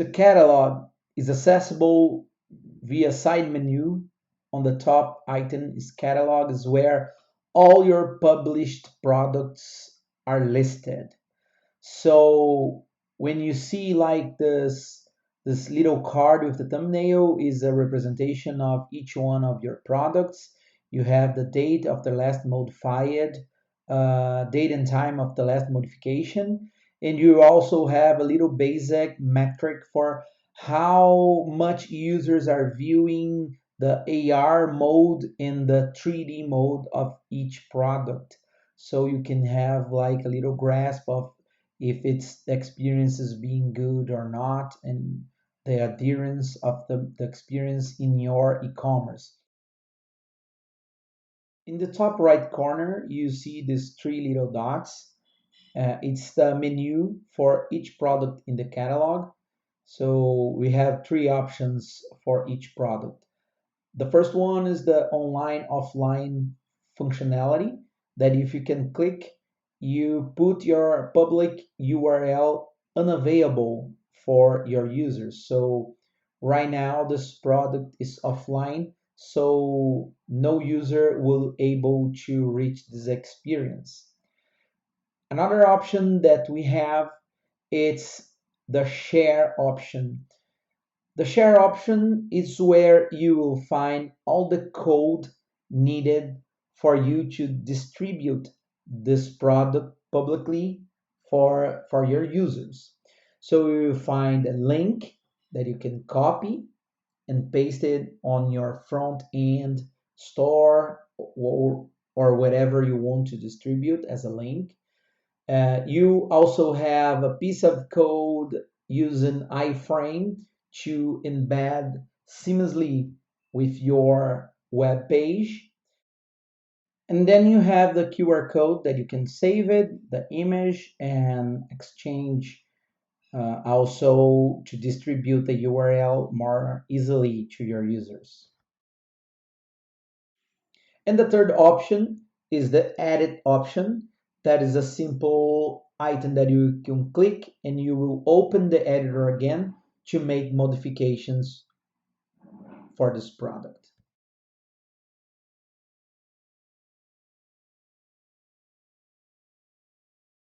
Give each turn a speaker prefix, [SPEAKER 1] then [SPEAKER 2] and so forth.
[SPEAKER 1] The catalog is accessible via side menu. On the top item is catalog, is where all your published products are listed. So when you see like this little card with the thumbnail is a representation of each one of your products. You have the date of the last modified, date and time of the last modification, and you also have a little basic metric for how much users are viewing the AR mode and the 3D mode of each product. So you can have like a little grasp of if its experience is being good or not, and the adherence of the experience in your e-commerce. In the top right corner, you see these three little dots. It's the menu for each product in the catalog. So we have three options for each product. The first one is the online offline functionality that if you can click, you put your public URL unavailable for your users. So right now this product is offline, so no user will able to reach this experience. Another option that we have is the share option. The share option is where you will find all the code needed for you to distribute this product publicly for your users. So you will find a link that you can copy and paste it on your front end store or whatever you want to distribute as a link. You also have a piece of code using iframe to embed seamlessly with your web page. And then you have the QR code that you can save it, the image, and exchange also to distribute the URL more easily to your users. And the third option is the edit option. That is a simple item that you can click and you will open the editor again to make modifications for this product.